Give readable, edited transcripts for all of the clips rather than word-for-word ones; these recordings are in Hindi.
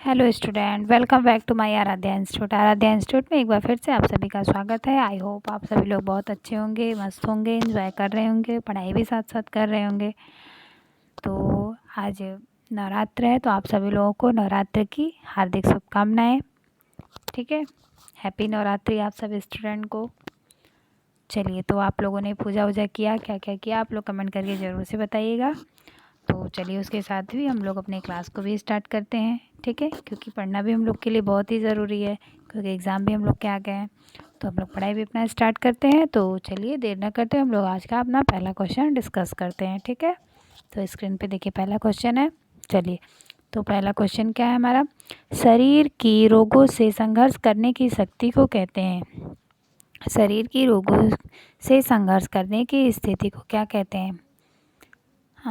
Hello student, welcome back to my Aaradhya institute. Aaradhya institute में एक बार फिर से आप सभी का स्वागत है। आई होप आप सभी लोग बहुत अच्छे होंगे, मस्त होंगे, एंजॉय कर रहे होंगे, पढ़ाई भी साथ साथ कर रहे होंगे। तो आज नवरात्र है, तो आप सभी लोगों को नवरात्र की हार्दिक शुभकामनाएं। ठीक है, हैप्पी नवरात्रि आप सभी स्टूडेंट को। चलिए, तो आप लोगों ने पूजा वूजा किया, क्या क्या किया, आप लोग कमेंट करके ज़रूर से बताइएगा। तो चलिए, उसके साथ भी हम लोग अपने क्लास को भी स्टार्ट करते हैं। ठीक है, क्योंकि पढ़ना भी हम लोग के लिए बहुत ही ज़रूरी है, क्योंकि एग्ज़ाम भी हम लोग के आ गए हैं। तो हम लोग पढ़ाई भी अपना स्टार्ट करते हैं। तो चलिए, देर ना करते हम लोग आज का अपना पहला क्वेश्चन डिस्कस करते हैं। ठीक है, तो स्क्रीन पे देखिए पहला क्वेश्चन है। चलिए, तो पहला क्वेश्चन क्या है हमारा, शरीर की रोगों से संघर्ष करने की शक्ति को कहते हैं। शरीर की रोगों से संघर्ष करने की स्थिति को क्या कहते हैं?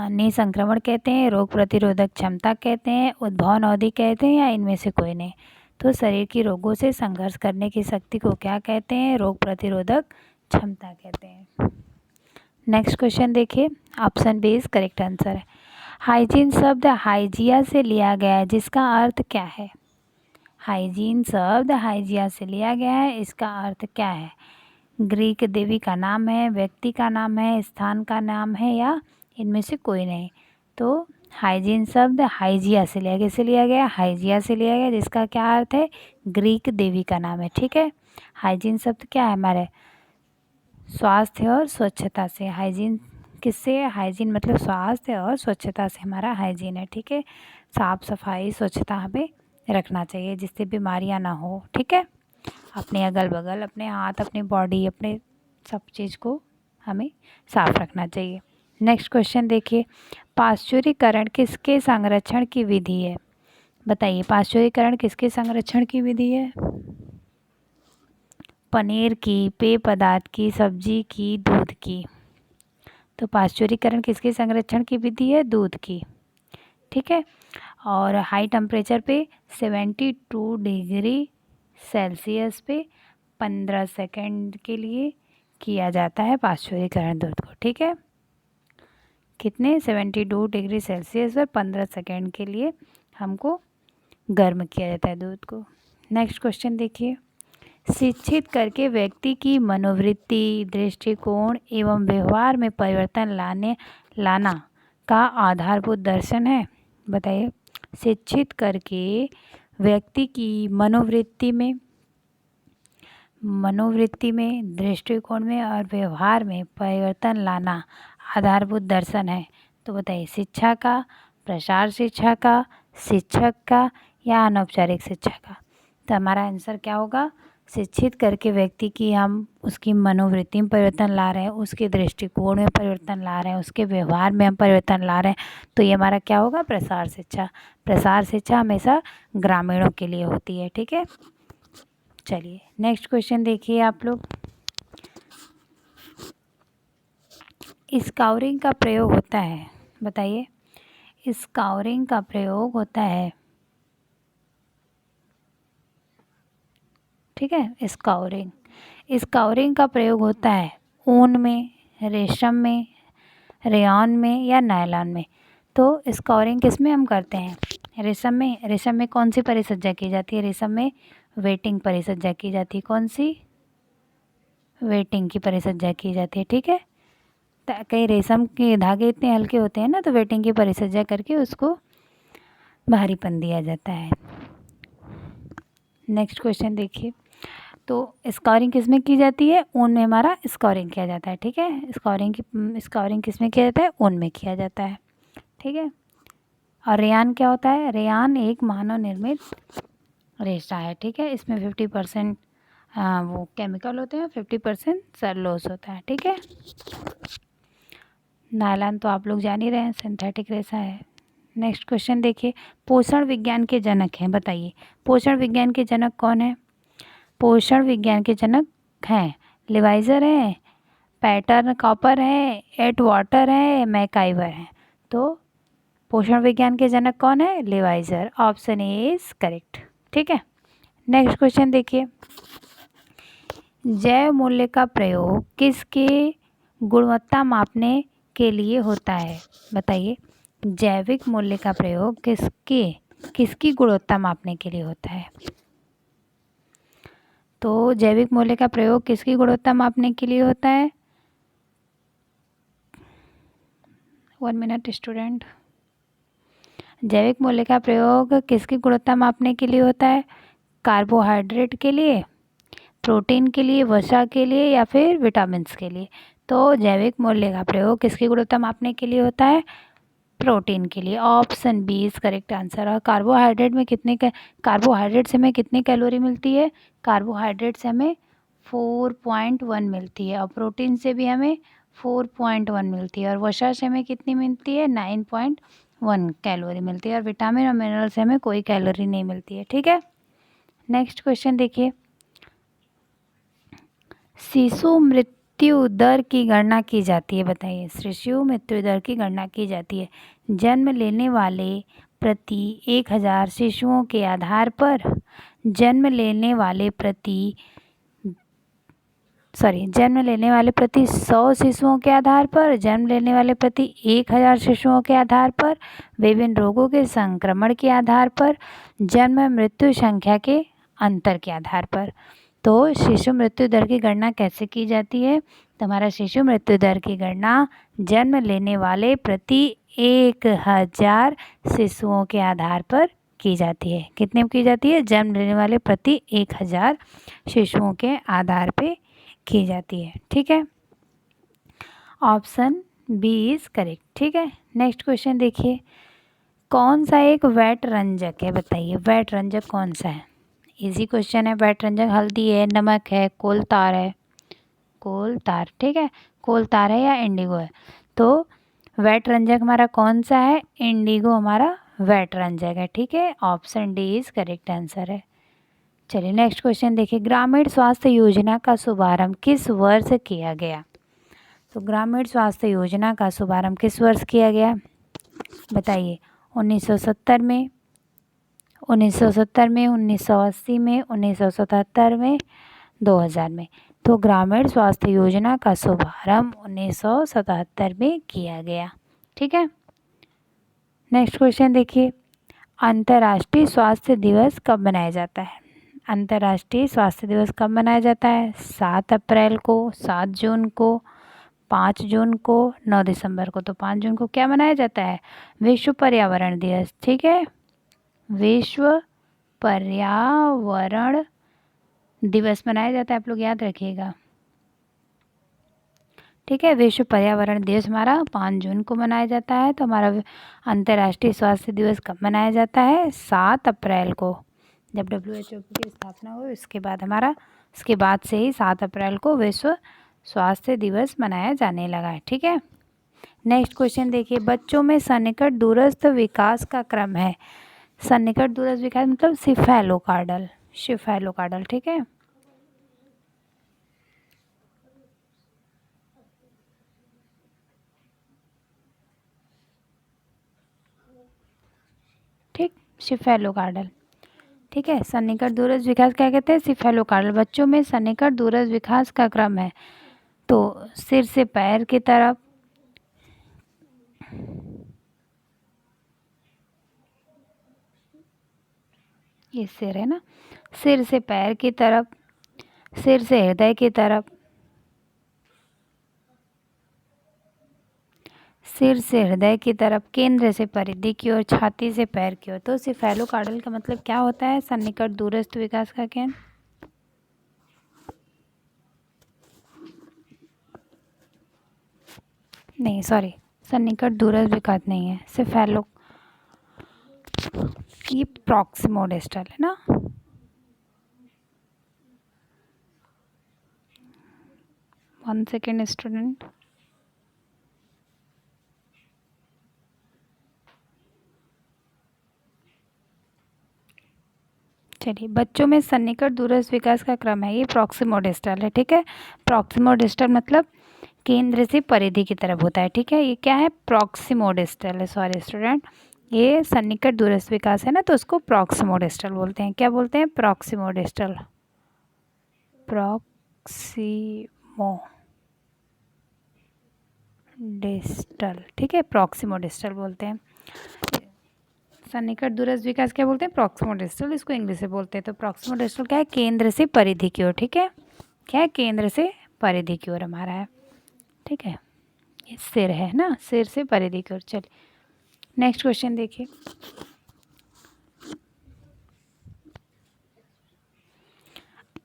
निसंक्रमण कहते हैं, रोग प्रतिरोधक क्षमता कहते हैं, उद्भवन अवधि कहते हैं, या इनमें से कोई नहीं। तो शरीर की रोगों से संघर्ष करने की शक्ति को क्या कहते हैं? रोग प्रतिरोधक क्षमता कहते हैं। नेक्स्ट क्वेश्चन देखिए, option B is correct answer है। हाइजीन शब्द हाइजिया से लिया गया है, जिसका अर्थ क्या है? हाइजीन शब्द हाइजिया से लिया गया है, इसका अर्थ क्या है? ग्रीक देवी का नाम है, व्यक्ति का नाम है, स्थान का नाम है, या इनमें से कोई नहीं। तो हाइजीन शब्द हाइजिया से लिया गया, किससे लिया गया? हाइजिया से लिया गया, जिसका क्या अर्थ है? ग्रीक देवी का नाम है। ठीक है, हाइजीन शब्द क्या है हमारे? स्वास्थ्य और स्वच्छता से। हाइजीन किससे? हाइजीन मतलब स्वास्थ्य और स्वच्छता से हमारा हाइजीन है। ठीक है, साफ सफाई स्वच्छता हमें रखना चाहिए, जिससे बीमारियां ना हो। ठीक है, अपने अगल बगल, अपने हाथ, अपनी बॉडी, अपने सब चीज़ को हमें साफ रखना चाहिए। नेक्स्ट क्वेश्चन देखिए, पाश्चुरीकरण किसके संरक्षण की विधि है? बताइए, पाश्चुरीकरण किसके संरक्षण की विधि है? पनीर की, पेय पदार्थ की, सब्जी की, दूध की। तो पाश्चुरीकरण किसके संरक्षण की विधि है? दूध की। ठीक है, और हाई टेम्परेचर पे 72 डिग्री सेल्सियस पे 15 सेकंड के लिए किया जाता है पाश्चुरीकरण दूध को। ठीक है, कितने? 72 डिग्री सेल्सियस पर 15 सेकंड के लिए हमको गर्म किया जाता है दूध को। नेक्स्ट क्वेश्चन देखिए, शिक्षित करके व्यक्ति की मनोवृत्ति, दृष्टिकोण एवं व्यवहार में परिवर्तन लाना का आधारभूत दर्शन है। बताइए, शिक्षित करके व्यक्ति की मनोवृत्ति में, दृष्टिकोण में और व्यवहार में परिवर्तन लाना आधारभूत दर्शन है। तो बताइए, शिक्षा का, प्रसार शिक्षा का, शिक्षक का, या अनौपचारिक शिक्षा का? तो हमारा आंसर क्या होगा? शिक्षित करके व्यक्ति की हम उसकी मनोवृत्ति में परिवर्तन ला रहे हैं, उसके दृष्टिकोण में परिवर्तन ला रहे हैं, उसके व्यवहार में हम परिवर्तन ला रहे हैं, तो ये हमारा क्या होगा? प्रसार शिक्षा। प्रसार शिक्षा हमेशा ग्रामीणों के लिए होती है। ठीक है, चलिए नेक्स्ट क्वेश्चन देखिए आप लोग। स्काउरिंग का प्रयोग होता है, बताइए, स्काउरिंग का प्रयोग होता है। ठीक है, स्काउरिंग का प्रयोग होता है ऊन में, रेशम में, रेयॉन में, या नायलॉन में। तो स्काउरिंग किस में हम करते हैं? रेशम में। रेशम में कौन सी परिसज्जा की जाती है? रेशम में वेटिंग परिसज्जा की जाती है। कौन सी? वेटिंग की परिसज्जा की जाती है। ठीक है, कई रेशम के धागे इतने हल्के होते हैं ना, तो वेटिंग की परिसज्जा करके उसको भारीपन दिया जाता है। नेक्स्ट क्वेश्चन देखिए, तो स्कोरिंग किस में की जाती है? ऊन में हमारा स्कोरिंग किया जाता है। ठीक है, स्कोरिंग किस में किया जाता है? ऊन में किया जाता है। ठीक है, और रेयान क्या होता है? रेयान एक मानव निर्मित रेशा है। ठीक है, इसमें 50% वो केमिकल होते हैं, 50% सेलुलोज होता है। ठीक है, नायलॉन तो आप लोग जान ही रहे हैं, सिंथेटिक रेशा है। नेक्स्ट क्वेश्चन देखिए, पोषण विज्ञान के जनक हैं। बताइए, पोषण विज्ञान के जनक कौन है? पोषण विज्ञान के जनक हैं लिवाइजर है, पैटर्न कॉपर है, एट वाटर है, मैकाइवर है। तो पोषण विज्ञान के जनक कौन है? Lavoisier. Option A is correct. ठीक है, नेक्स्ट क्वेश्चन देखिए, जैव मूल्य का प्रयोग किसके गुणवत्ता मापने के लिए होता है? बताइए, जैविक मूल्य का प्रयोग किसके किसकी गुणवत्ता मापने के लिए होता है? तो जैविक मूल्य का प्रयोग किसकी गुणवत्ता मापने के लिए होता है? 1 मिनट स्टूडेंट। जैविक मूल्य का प्रयोग किसकी गुणवत्ता मापने के लिए होता है? कार्बोहाइड्रेट के लिए, प्रोटीन के लिए, वसा के लिए या फिर विटामिन्स के लिए? तो जैविक मूल्य का प्रयोग किसकी गुणवत्ता मापने के लिए होता है? प्रोटीन के लिए। Option B is correct answer. और कार्बोहाइड्रेट से हमें कितनी कैलोरी मिलती है? कार्बोहाइड्रेट से हमें 4.1 मिलती है, और प्रोटीन से भी हमें 4.1 मिलती है, और वसा से हमें कितनी मिलती है? 9.1 कैलोरी मिलती है, और विटामिन और मिनरल से हमें कोई कैलोरी नहीं मिलती है। ठीक है, नेक्स्ट क्वेश्चन देखिए। शिशु मृत्यु दर की गणना की जाती है, बताइए। शिशु मृत्यु दर की गणना की जाती है जन्म लेने वाले प्रति 1000 शिशुओं के आधार पर, जन्म लेने वाले प्रति 100 शिशुओं के आधार पर, जन्म लेने वाले प्रति 1000 शिशुओं के आधार पर, विभिन्न रोगों के संक्रमण के आधार पर, जन्म मृत्यु संख्या के अंतर के आधार पर। तो शिशु मृत्यु दर की गणना कैसे की जाती है? तो हमारा शिशु मृत्यु दर की गणना जन्म लेने वाले प्रति 1000 शिशुओं के आधार पर की जाती है। कितने की जाती है? जन्म लेने वाले प्रति 1000 शिशुओं के आधार पे की जाती है। ठीक है, ऑप्शन बी इज करेक्ट। ठीक है, नेक्स्ट क्वेश्चन देखिए। कौन सा एक वैट रंजक है, बताइए। वैट रंजक कौन सा है? इजी क्वेश्चन है। वैट रंजक हल्दी है, नमक है, कोल तार है। कोल तार, ठीक है, कोल तार है या इंडिगो है? तो वैट रंजक हमारा कौन सा है? इंडिगो हमारा वैट रंजक है। ठीक है, option D is correct answer है। चलिए नेक्स्ट क्वेश्चन देखिए। ग्रामीण स्वास्थ्य योजना का शुभारंभ किस वर्ष किया गया? तो ग्रामीण स्वास्थ्य योजना का शुभारंभ किस वर्ष किया गया, बताइए। 1970 में, 1970 में, 1980 में, 1977 में, 2000 में? तो ग्रामीण स्वास्थ्य योजना का शुभारंभ 1977 में किया गया। ठीक है, नेक्स्ट क्वेश्चन देखिए। अंतर्राष्ट्रीय स्वास्थ्य दिवस कब मनाया जाता है? अंतर्राष्ट्रीय स्वास्थ्य दिवस कब मनाया जाता है? 7 अप्रैल को, 7 जून को, 5 जून को, 9 दिसंबर को? तो 5 जून को क्या मनाया जाता है? विश्व पर्यावरण दिवस। ठीक है, विश्व पर्यावरण दिवस मनाया जाता है, आप लोग याद रखिएगा। ठीक है, विश्व पर्यावरण दिवस हमारा 5 जून को मनाया जाता है। तो हमारा अंतर्राष्ट्रीय स्वास्थ्य दिवस कब मनाया जाता है? 7 अप्रैल को, जब WHO की स्थापना हुई उसके बाद उसके बाद से ही 7 अप्रैल को विश्व स्वास्थ्य दिवस मनाया जाने लगा है। ठीक है, नेक्स्ट क्वेश्चन देखिए। बच्चों में सन्निकट दूरस्थ विकास का क्रम है। सन्निकट दूरस्थ विकास मतलब सिफेलोकार्डल, सिफेलोकार्डल। ठीक है, ठीक, सिफेलोकार्डल। ठीक है, सन्निकट दूरस्थ विकास क्या कहते हैं? सिफेलोकार्डल। बच्चों में सन्निकट दूरस्थ विकास का क्रम है तो सिर से पैर की तरफ, ये सिर है ना, सिर से पैर की तरफ, सिर से हृदय की तरफ, सिर से हृदय की तरफ, केंद्र से परिधि की ओर, छाती से पैर की ओर। तो सिफेलोकार्डल का मतलब क्या होता है? सन्निकट दूरस्थ विकास का केंद्र। नहीं सॉरी, सन्निकट दूरस्थ विकास नहीं है, सिफेलो, ये प्रॉक्सिमोडिस्टल है ना। One second student. चलिए, बच्चों में सन्निकट दूरस्थ विकास का क्रम है, ये प्रॉक्सिमोडिस्टल है। ठीक है, प्रॉक्सिमोडिस्टल मतलब केंद्र से परिधि की तरफ होता है। ठीक है, ये क्या है? प्रॉक्सिमोडिस्टल है। सॉरी स्टूडेंट, ये सन्निकट दूरस्थ विकास है ना, तो उसको प्रॉक्सिमोडिस्टल बोलते हैं। क्या बोलते हैं? प्रॉक्सिमोडिस्टल, प्रॉक्सिमोडिस्टल। ठीक है, प्रॉक्सिमोडिस्टल बोलते हैं। सन्निकट दूरस्थ विकास क्या बोलते हैं? प्रॉक्सिमल डिस्टल, इसको इंग्लिश से बोलते हैं। तो प्रॉक्सिमल डिस्टल क्या है? केंद्र से परिधि की ओर, ठीक है। क्या है? केंद्र से परिधि की ओर हमारा है, ठीक है। ये सिर है ना, सिर से परिधि की ओर। चलिए नेक्स्ट क्वेश्चन देखिए।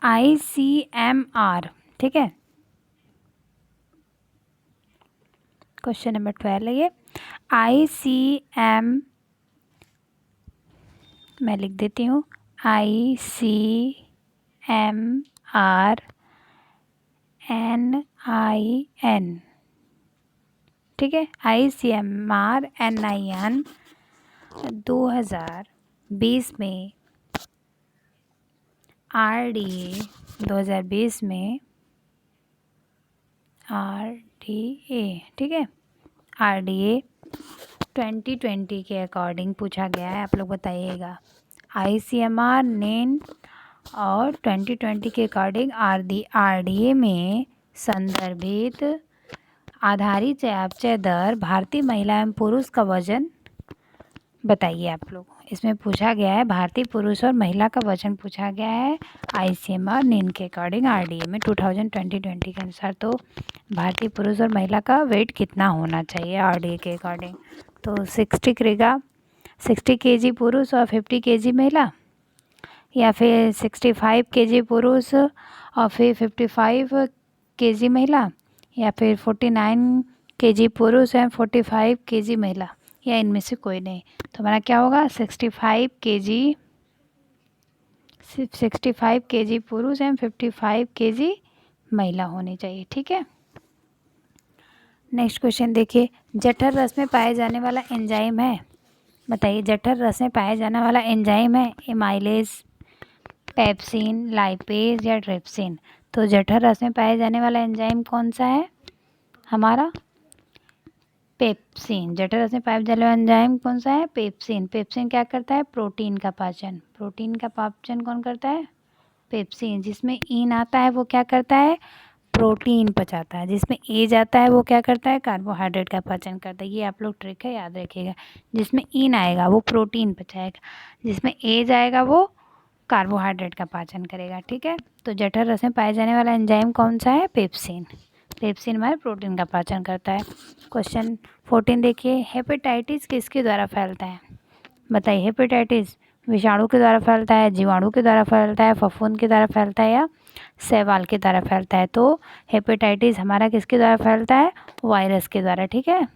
ICMR, ठीक है। क्वेश्चन नंबर 12 है ये। ICM, मैं लिख देती हूँ, ICMR NIN, ठीक है। ICMR NIN 2020 में, RDA 2020 में, RDA, ठीक है। RDA 2020 के अकॉर्डिंग पूछा गया है, आप लोग बताइएगा। ICMR नेन और 2020 के अकॉर्डिंग RDA में संदर्भित आधारित चयापचय दर भारतीय महिला एवं पुरुष का वजन बताइए आप लोग। इसमें पूछा गया है भारतीय पुरुष और महिला का वजन पूछा गया है ICMR नेन के अकॉर्डिंग RDA में 2020 के अनुसार। तो भारतीय पुरुष और महिला का वेट कितना होना चाहिए RDA के अकॉर्डिंग? तो 60 करेगा, 60 kg पुरुष और 50 kg महिला, या फिर 65 kg पुरुष और फिर 55 kg महिला, या फिर 49 kg पुरुष एवं 45 kg महिला, या इनमें से कोई नहीं। तो हमारा क्या होगा? 65 kg पुरुष एवं 55 kg महिला होनी चाहिए, ठीक है। नेक्स्ट क्वेश्चन देखिए। जठर रस में पाए जाने वाला एंजाइम है, बताइए। जठर रस में पाया जाने वाला एंजाइम है एमाइलेज, पेप्सिन, लाइपेज या ट्रिप्सिन। तो जठर रस में पाया जाने वाला एंजाइम कौन सा है? हमारा पेप्सिन। जठर रस में पाया जाने वाला एंजाइम कौन सा है? पेप्सिन। पेप्सिन क्या करता है? प्रोटीन का पाचन। प्रोटीन का पाचन कौन करता है? पेप्सिन। जिसमें ईन आता है वो क्या करता है? प्रोटीन पचाता है। जिसमें ए जाता है वो क्या करता है? कार्बोहाइड्रेट का पाचन करता है। ये आप लोग ट्रिक है, याद रखिएगा। जिसमें ईन आएगा वो प्रोटीन पचाएगा, जिसमें ए जाएगा वो कार्बोहाइड्रेट का पाचन करेगा, ठीक है। तो जठर रस में पाए जाने वाला एंजाइम कौन सा है? पेप्सिन। पेप्सिन हमारे प्रोटीन का पाचन करता है। क्वेश्चन 14 देखिए। हेपेटाइटिस किसके द्वारा फैलता है? बताइए। हेपेटाइटिस विषाणु के द्वारा फैलता है, जीवाणु के द्वारा फैलता है, फफूंद के द्वारा फैलता है, या शैवाल के द्वारा फैलता है? तो हेपेटाइटिस हमारा किसके द्वारा फैलता है? वायरस के द्वारा, ठीक है।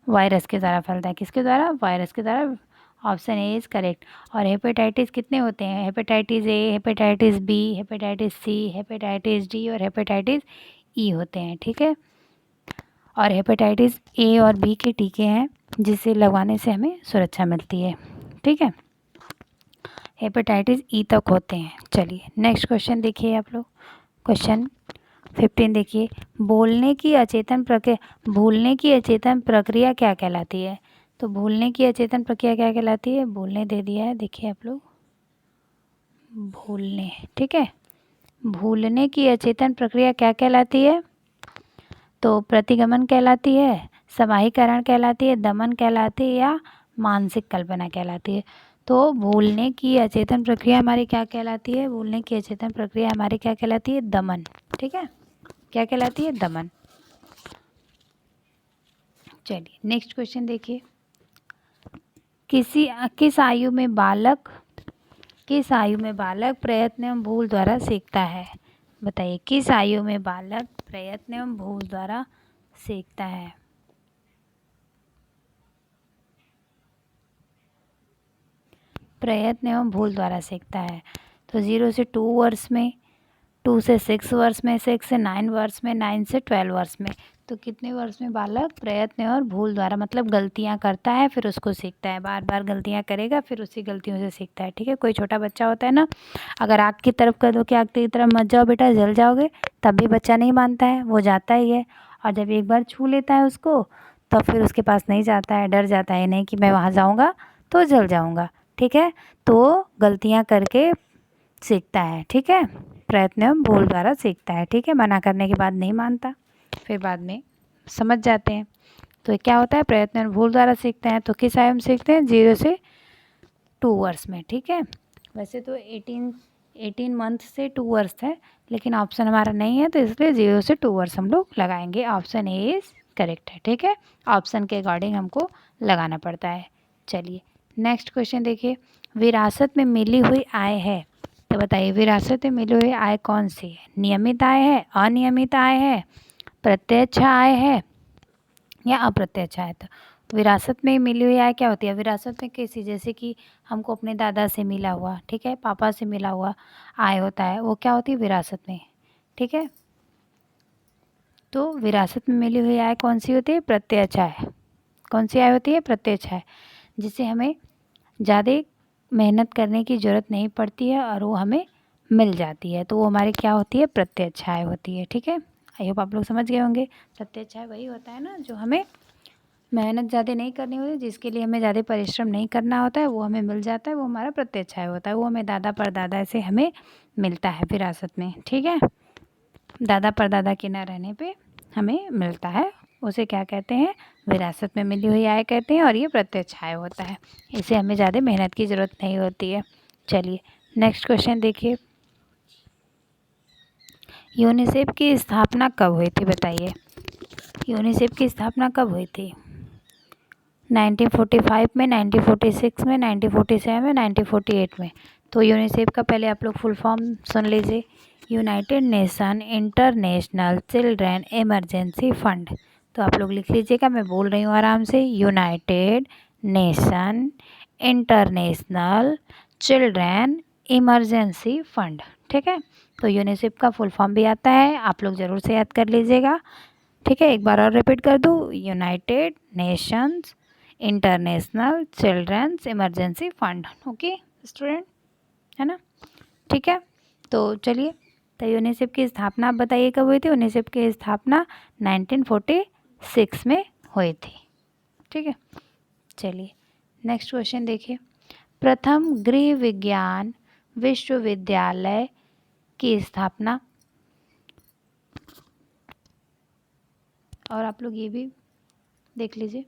वायरस के द्वारा फैलता है। किसके द्वारा? वायरस के द्वारा। Option A is correct. और हेपेटाइटिस कितने होते हैं? Hepatitis A, hepatitis B, hepatitis C, hepatitis D और हेपेटाइटिस ई होते हैं, ठीक है। और हेपेटाइटिस ए और बी के टीके हैं जिसे लगवाने से हमें सुरक्षा मिलती है, ठीक है। हेपेटाइटिस ई तक होते हैं। चलिए नेक्स्ट क्वेश्चन देखिए आप लोग। क्वेश्चन 15 देखिए। भूलने की अचेतन प्रक्रिया क्या कहलाती है? तो भूलने की अचेतन प्रक्रिया क्या कहलाती है? भूलने दे दिया है, देखिए आप लोग। भूलने, ठीक है। भूलने की अचेतन प्रक्रिया क्या कहलाती है? तो प्रतिगमन कहलाती है, समाहीकरण कहलाती है, दमन कहलाती है, या मानसिक कल्पना कहलाती है? तो भूलने की अचेतन प्रक्रिया हमारी क्या कहलाती है? भूलने की अचेतन प्रक्रिया हमारी क्या कहलाती है? दमन, ठीक है। क्या कहलाती है? दमन। चलिए नेक्स्ट क्वेश्चन देखिए। किस आयु में बालक प्रयत्न एवं भूल द्वारा सीखता है? बताइए। किस आयु में बालक प्रयत्न एवं भूल द्वारा सीखता है? प्रयत्न एवं भूल द्वारा सीखता है। तो 0 से 2 वर्ष में, 2 से 6 वर्ष में, 6 से 9 वर्ष में, 9 से 12 वर्ष में। तो कितने वर्ष में बालक प्रयत्न और भूल द्वारा, मतलब गलतियां करता है फिर उसको सीखता है, बार बार गलतियां करेगा फिर उसी गलतियों से सीखता है, ठीक है। कोई छोटा बच्चा होता है ना, अगर आग की तरफ कह दो कि आग की तरफ मत जाओ बेटा जल जाओगे, तब भी बच्चा नहीं मानता है, वो जाता ही है। और जब एक बार छू लेता है उसको तो फिर उसके पास नहीं जाता है, डर जाता है, नहीं कि मैं वहाँ जाऊँगा तो जल जाऊँगा, ठीक है। तो गलतियाँ करके सीखता है, ठीक है। प्रयत्न एवं भूल द्वारा सीखता है, ठीक है। मना करने के बाद नहीं मानता, फिर बाद में समझ जाते हैं। तो क्या होता है, प्रयत्न और भूल द्वारा सीखते हैं। तो किस आयु में सीखते हैं, 0 से 2 वर्ष में। ठीक है, वैसे तो 18 मंथ से 2 वर्ष है, लेकिन ऑप्शन हमारा नहीं है, तो इसलिए 0 से 2 वर्ष हम लोग लगाएंगे। ऑप्शन ए इज़ करेक्ट है। ठीक है, ऑप्शन के अकॉर्डिंग हमको लगाना पड़ता है। चलिए नेक्स्ट क्वेश्चन देखिए, विरासत में मिली हुई आय है, तो बताइए विरासत में मिली हुई आय कौन सी है? नियमित आय है, अनियमित आय है, प्रत्यक्ष आय है या अप्रत्यक्ष आय? तो विरासत में मिली हुई आय क्या होती है? विरासत में कैसी, जैसे कि हमको अपने दादा से मिला हुआ, ठीक है, पापा से मिला हुआ आय होता है, वो क्या होती है? विरासत में। ठीक है, तो विरासत में मिली हुई आय कौन सी होती है? प्रत्यक्ष आय। कौन सी आय होती है? प्रत्यक्ष आय, जिससे हमें ज़्यादा मेहनत करने की ज़रूरत नहीं पड़ती है और वो हमें मिल जाती है, तो वो हमारी क्या होती है? प्रत्यक्ष आय होती है। ठीक है, आई होप आप लोग समझ गए होंगे। प्रत्यक्ष आय वही होता है ना जो हमें मेहनत ज़्यादा नहीं करनी होती, जिसके लिए हमें ज़्यादा परिश्रम नहीं करना होता है, वो हमें मिल जाता है, वो हमारा प्रत्यक्ष आय होता है। वो हमें दादा परदादा से हमें मिलता है विरासत में। ठीक है, दादा परदादा के न रहने पे हमें मिलता है, उसे क्या कहते हैं? विरासत में मिली हुई आय कहते हैं, और ये प्रत्यक्ष आय होता है, इसे हमें ज़्यादा मेहनत की ज़रूरत नहीं होती है। चलिए नेक्स्ट क्वेश्चन देखिए, यूनिसेफ की स्थापना कब हुई थी? बताइए यूनिसेफ की स्थापना कब हुई थी? 1945 में, 1946 में, 1947 में, 1948 में। तो यूनिसेफ का पहले आप लोग फुल फॉर्म सुन लीजिए, United nation international children emergency fund. तो आप लोग लिख लीजिएगा, मैं बोल रही हूँ आराम से, United nation international children emergency fund. ठीक है, तो यूनिसेफ का फुल फॉर्म भी आता है, आप लोग ज़रूर से याद कर लीजिएगा। ठीक है, एक बार और रिपीट कर दूँ, United Nations International Children's Emergency Fund. Okay student, है ना? ठीक है, तो चलिए, तो यूनिसेफ की स्थापना आप बताइए कब हुई थी? यूनिसेफ की स्थापना 1946 में हुई थी। ठीक है, चलिए नेक्स्ट क्वेश्चन देखिए, प्रथम गृह विज्ञान विश्वविद्यालय की स्थापना, और आप लोग ये भी देख लीजिए,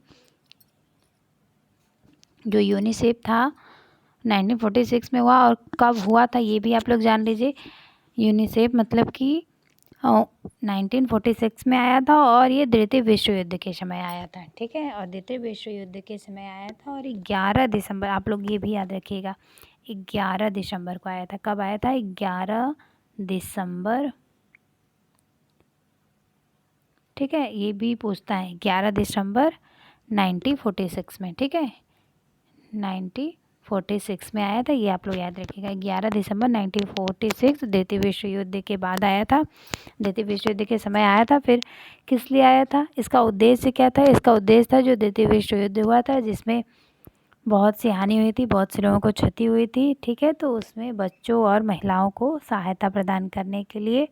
जो यूनिसेफ था 1946 में हुआ, और कब हुआ था ये भी आप लोग जान लीजिए। यूनिसेफ मतलब कि 1946 में आया था, और ये द्वितीय विश्व युद्ध के समय आया था। ठीक है, और द्वितीय विश्व युद्ध के समय आया था, और 11 दिसंबर, आप लोग ये भी याद रखिएगा, 11 दिसंबर को आया था। कब आया था? 11 दिसंबर। ठीक है, ये भी पूछता है, 11 दिसंबर 1946 में। ठीक है, 1946 में आया था, ये आप लोग याद रखिएगा, 11 दिसंबर 1946 द्वितीय विश्व युद्ध के बाद आया था, द्वितीय विश्व युद्ध के समय आया था। फिर किस लिए आया था? इसका उद्देश्य क्या था? इसका उद्देश्य था जो द्वितीय विश्व युद्ध हुआ था, जिसमें बहुत सी हानि हुई थी, बहुत से लोगों को क्षति हुई थी। ठीक है, तो उसमें बच्चों और महिलाओं को सहायता प्रदान करने के लिए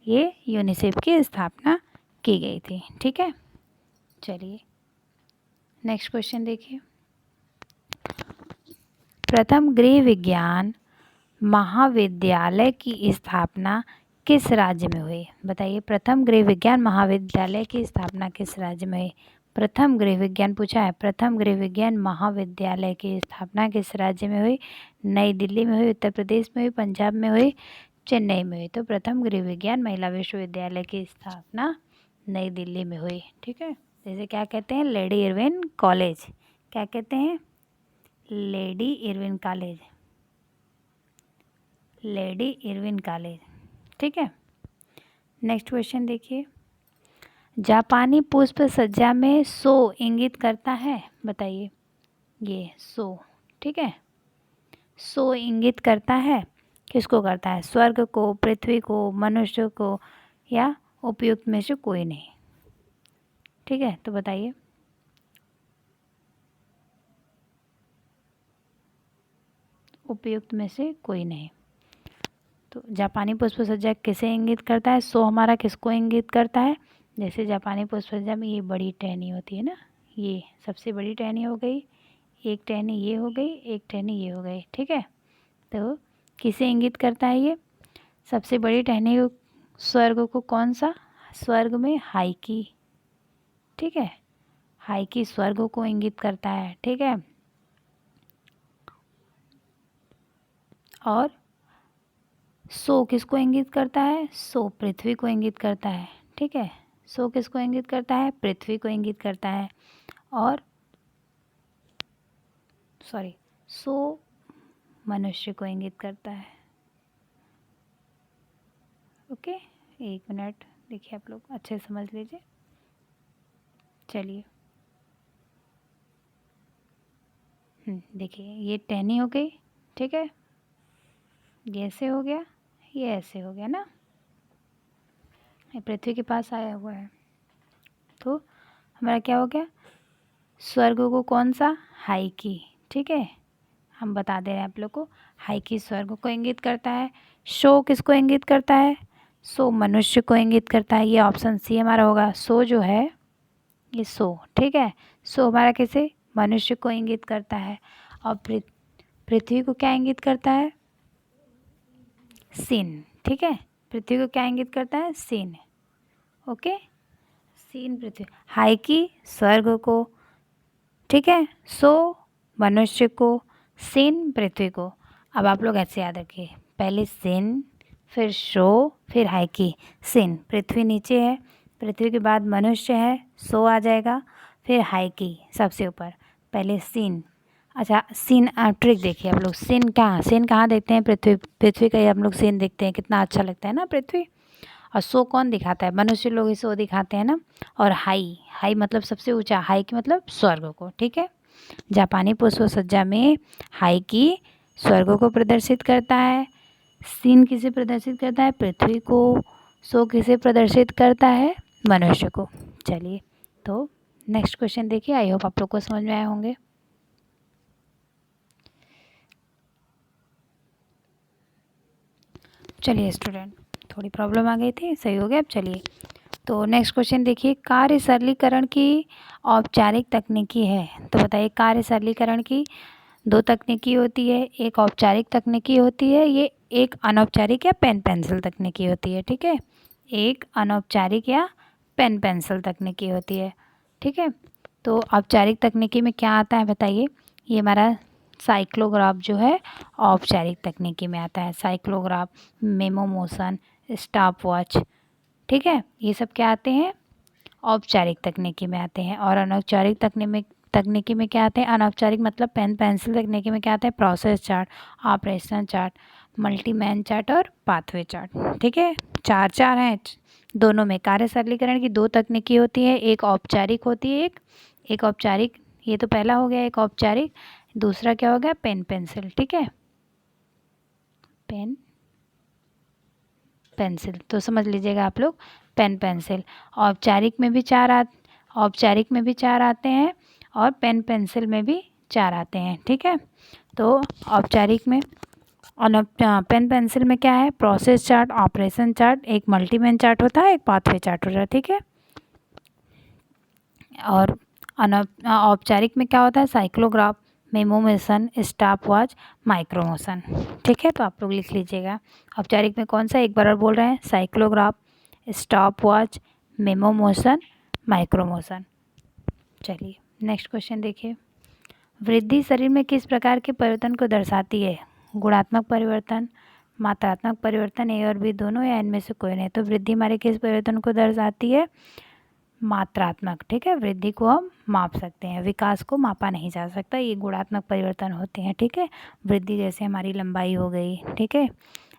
ये यूनिसेफ की स्थापना की गई थी। ठीक है, चलिए नेक्स्ट क्वेश्चन देखिए, प्रथम गृह विज्ञान महाविद्यालय की स्थापना किस राज्य में हुई? बताइए, प्रथम गृह विज्ञान महाविद्यालय की स्थापना किस राज्य में हुई? प्रथम गृह विज्ञान पूछा है, प्रथम गृह विज्ञान महाविद्यालय की स्थापना किस राज्य में हुई? नई दिल्ली में हुई, उत्तर प्रदेश में हुई, पंजाब में हुई, चेन्नई में हुई? तो प्रथम गृह विज्ञान महिला विश्वविद्यालय की स्थापना नई दिल्ली में हुई। ठीक है, जैसे क्या कहते हैं? Lady Irwin college. क्या कहते हैं? Lady Irwin college, lady Irwin college. ठीक है, नेक्स्ट क्वेश्चन देखिए, जापानी पुष्प सज्जा में सो इंगित करता है? बताइए, ये सो, ठीक है, सो इंगित करता है, किसको करता है? स्वर्ग को, पृथ्वी को, मनुष्य को, या उपयुक्त में से कोई नहीं? ठीक है, तो बताइए, उपयुक्त में से कोई नहीं। तो जापानी पुष्प सज्जा किसे इंगित करता है? सो हमारा किसको इंगित करता है? जैसे जापानी पुष्प सज्जा में ये बड़ी टहनी होती है ना, ये सबसे बड़ी टहनी हो गई, एक टहनी ये हो गई, एक टहनी ये हो गई। ठीक है, तो किसे इंगित करता है ये? सबसे बड़ी टहनी स्वर्ग को, कौन सा? स्वर्ग में हाइकी। ठीक है, हाइकी स्वर्ग को इंगित करता है, ठीक है। और सो किसको इंगित करता है? सो पृथ्वी को इंगित करता है, ठीक है। सो किसको इंगित करता है? पृथ्वी को इंगित करता है। और सो मनुष्य को इंगित करता है। ओके, 1 मिनट देखिए, आप लोग अच्छे से समझ लीजिए। चलिए, देखिए ये टहनी हो गई, ठीक है। ये ऐसे हो गया, ये ऐसे हो गया ना, ये पृथ्वी के पास आया हुआ है। तो हमारा क्या हो गया? स्वर्ग को कौन सा? हाइकी, ठीक है। हम बता दे रहे हैं आप लोग को, हाइकी स्वर्ग को इंगित करता है। शो किसको इंगित करता है? सो मनुष्य को इंगित करता है। ये ऑप्शन सी हमारा होगा। सो जो है ये सो, ठीक है। सो हमारा किसे? मनुष्य को इंगित करता है। और पृथ्वी को क्या इंगित करता है? सीन, ठीक है। पृथ्वी को क्या इंगित करता है? सीन, ओके। सीन पृथ्वी, हाइकी स्वर्ग को, ठीक है। सो मनुष्य को, सीन पृथ्वी को। अब आप लोग ऐसे याद रखिए, पहले सीन, फिर शो, फिर हाइकी। सीन, पृथ्वी नीचे है, पृथ्वी के बाद मनुष्य है, सो आ जाएगा, फिर हाइकी सबसे ऊपर, पहले सीन। अच्छा, सीन ट्रिक देखिए आप लोग, सीन कहाँ देखते हैं? पृथ्वी का ही हम लोग सीन देखते हैं, कितना अच्छा लगता है ना पृथ्वी। और सो कौन दिखाता है? मनुष्य लोग ही सो दिखाते हैं ना। और हाई मतलब सबसे ऊंचा, हाई की मतलब स्वर्ग को, ठीक है। जापानी पुष्प सज्जा में हाई की स्वर्ग को प्रदर्शित करता है। सीन किसे प्रदर्शित करता है? पृथ्वी को। सो किसे प्रदर्शित करता है? मनुष्य को। चलिए, तो नेक्स्ट क्वेश्चन देखिए, आई होप आप लोग को समझ में आए होंगे। चलिए स्टूडेंट, थोड़ी प्रॉब्लम आ गई थी, सही हो गया। अब चलिए, तो नेक्स्ट क्वेश्चन देखिए, कार्य सरलीकरण की औपचारिक तकनीकी है। तो बताइए, कार्य सरलीकरण की 2 तकनीकी होती है, एक औपचारिक तकनीकी होती है, ये एक अनौपचारिक या पेन पेंसिल तकनीकी होती है, ठीक है। एक अनौपचारिक या पेन पेंसिल तकनीकी होती है, ठीक है। तो औपचारिक तकनीकी में क्या आता है बताइए? ये हमारा साइक्लोग्राफ जो है औपचारिक तकनीकी में आता है। Cyclograph, memo motion, stop watch, ठीक है, ये सब क्या आते हैं? औपचारिक तकनीकी में आते हैं। और अनौपचारिक तकनीकी में क्या आते हैं? अनौपचारिक मतलब पेन पेंसिल तकनीकी में क्या आता है? Process chart, operation chart, multiman chart और पाथवे चार्ट, ठीक है। चार हैं दोनों में। कार्य सरलीकरण की 2 तकनीकी होती है, एक औपचारिक होती है, एक औपचारिक, ये तो पहला हो गया एक औपचारिक, दूसरा क्या हो गया? पेन पेंसिल, ठीक है। पेन पेंसिल तो समझ लीजिएगा आप लोग, पेन पेंसिल। औपचारिक में भी 4 आते हैं और पेन पेंसिल में भी 4 आते हैं, ठीक है। तो औपचारिक में पेन पेंसिल में क्या है? प्रोसेस चार्ट, ऑपरेशन चार्ट, एक मल्टीमैन चार्ट होता है, एक पाथवे चार्ट होता है, ठीक है। और औपचारिक में क्या होता है? Cyclograph, memo motion, stop watch, micro motion, ठीक है। तो आप लोग लिख लीजिएगा, औपचारिक में कौन सा, एक बार और बोल रहे हैं, cyclograph, stop watch, memo motion, micro motion. चलिए नेक्स्ट क्वेश्चन देखिए, वृद्धि शरीर में किस प्रकार के परिवर्तन को दर्शाती है? गुणात्मक परिवर्तन, मात्रात्मक परिवर्तन, ए और बी दोनों, या इनमें से कोई नहीं? तो वृद्धि हमारे किस परिवर्तन को दर्शाती है? मात्रात्मक, ठीक है। वृद्धि को हम माप सकते हैं, विकास को मापा नहीं जा सकता, ये गुणात्मक परिवर्तन होते हैं, ठीक है। वृद्धि जैसे हमारी लंबाई हो गई, ठीक है,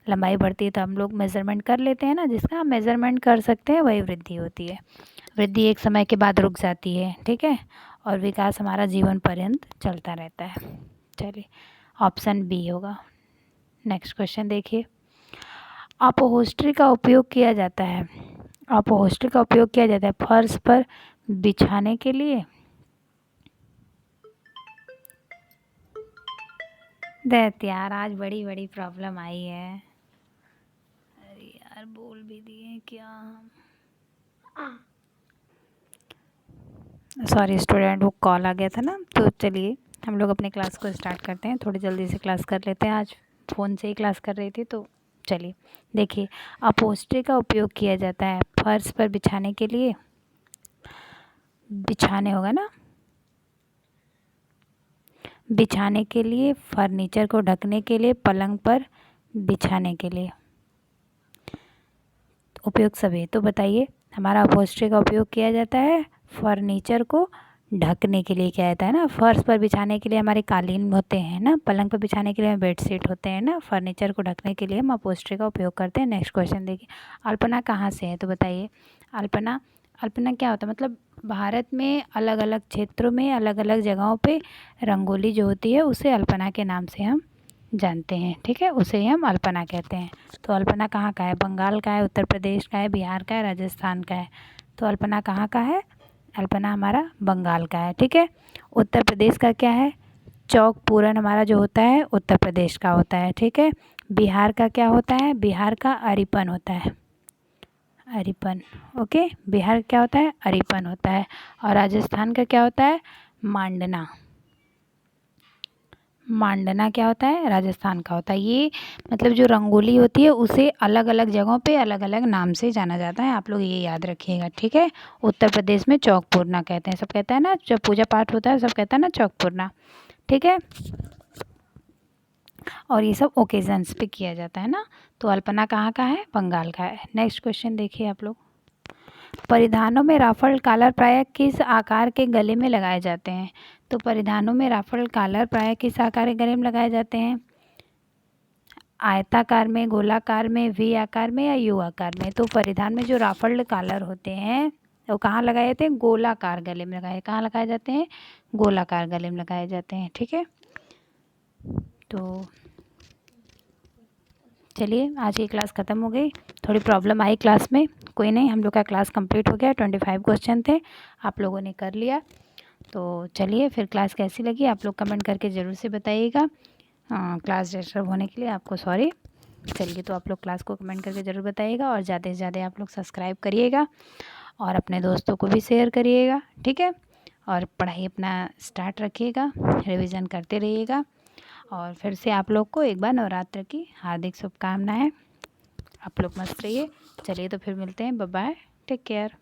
लंबाई बढ़ती है तो हम लोग मेज़रमेंट कर लेते हैं ना, जिसका हम मेज़रमेंट कर सकते हैं वही वृद्धि होती है। वृद्धि एक समय के बाद रुक जाती है, ठीक है, और विकास हमारा जीवन पर्यंत चलता रहता है। चलिए, ऑप्शन बी होगा। नेक्स्ट क्वेश्चन देखिए, अपहोस्ट्री का उपयोग किया जाता है। अपहोस्ट्री का उपयोग किया जाता है फर्श पर बिछाने के लिए। दैट यार, आज बड़ी बड़ी प्रॉब्लम आई है। अरे यार, बोल भी दिए क्या? सॉरी स्टूडेंट, वो कॉल आ गया था ना। तो चलिए हम लोग अपने क्लास को स्टार्ट करते हैं, थोड़ी जल्दी से क्लास कर लेते हैं। आज फ़ोन से ही क्लास कर रही थी, तो चलिए देखिए, अपहोस्ट्री का उपयोग किया जाता है फर्श पर बिछाने के लिए। बिछाने होगा ना, बिछाने के लिए, फर्नीचर को ढकने के लिए, पलंग पर बिछाने के लिए। उपयोग सभी, तो बताइए हमारा अपोस्ट्री का उपयोग किया जाता है फर्नीचर को ढकने के लिए, क्या जाता है ना, फर्श पर बिछाने के लिए हमारे कालीन होते हैं ना, पलंग पर बिछाने के लिए बेडशीट होते हैं ना, फर्नीचर को ढकने के लिए हम अपोस्ट्री का उपयोग करते हैं। नेक्स्ट क्वेश्चन देखिए, अल्पना कहाँ से है, तो बताइए। अल्पना, अल्पना क्या होता है, मतलब भारत में अलग अलग क्षेत्रों में अलग अलग जगहों पे रंगोली जो होती है उसे अल्पना के नाम से हम जानते हैं, ठीक है, उसे हम अल्पना कहते हैं। तो अल्पना कहाँ का है, बंगाल का है, उत्तर प्रदेश का है, बिहार का है, राजस्थान का है। तो अल्पना कहाँ का है, अल्पना हमारा बंगाल का है, ठीक है। उत्तर प्रदेश का क्या है, चौक पूरन हमारा जो होता है उत्तर प्रदेश का होता है, ठीक है। बिहार का क्या होता है, बिहार का अरिपन होता है, अरिपन, ओके, बिहार क्या होता है, अरिपन होता है। और राजस्थान का क्या होता है, मांडना, मांडना क्या होता है, राजस्थान का होता है। ये मतलब जो रंगोली होती है उसे अलग अलग जगहों पे अलग अलग नाम से जाना जाता है, आप लोग ये याद रखिएगा, ठीक है। उत्तर प्रदेश में चौक पूरना कहते हैं, सब कहता है ना, जब पूजा पाठ होता है सब कहता है ना चौक पूरना, ठीक है। और ये सब ओकेजन्स पे किया जाता है ना। तो अल्पना कहाँ का है, बंगाल का है। नेक्स्ट क्वेश्चन देखिए आप लोग, परिधानों में राफल कॉलर प्रायः किस आकार के गले में लगाए जाते हैं। तो परिधानों में राफल कॉलर प्रायः किस आकार के गले में लगाए जाते हैं, आयताकार में, गोलाकार में, वी आकार में या यू आकार में। तो परिधान में जो राफल्ड कॉलर होते हैं वो कहाँ लगाए जाते हैं, गोलाकार गले में लगाए, कहाँ लगाए जाते हैं, गोलाकार गले में लगाए जाते हैं, ठीक है। तो चलिए आज की क्लास ख़त्म हो गई, थोड़ी प्रॉब्लम आई क्लास में, कोई नहीं, हम लोग का क्लास कंप्लीट हो गया, 25 क्वेश्चन थे, आप लोगों ने कर लिया। तो चलिए फिर क्लास कैसी लगी आप लोग कमेंट करके ज़रूर से बताइएगा। क्लास डिस्टर्ब होने के लिए आपको सॉरी। चलिए तो आप लोग क्लास को कमेंट करके ज़रूर बताइएगा, और ज़्यादा से ज़्यादा आप लोग सब्सक्राइब करिएगा और अपने दोस्तों को भी शेयर करिएगा, ठीक है। और पढ़ाई अपना स्टार्ट रखिएगा, रिवीजन करते रहिएगा। और फिर से आप लोग को एक बार नवरात्र की हार्दिक शुभकामनाएं, आप लोग मस्त रहिए। चलिए तो फिर मिलते हैं, बाय बाय, टेक केयर।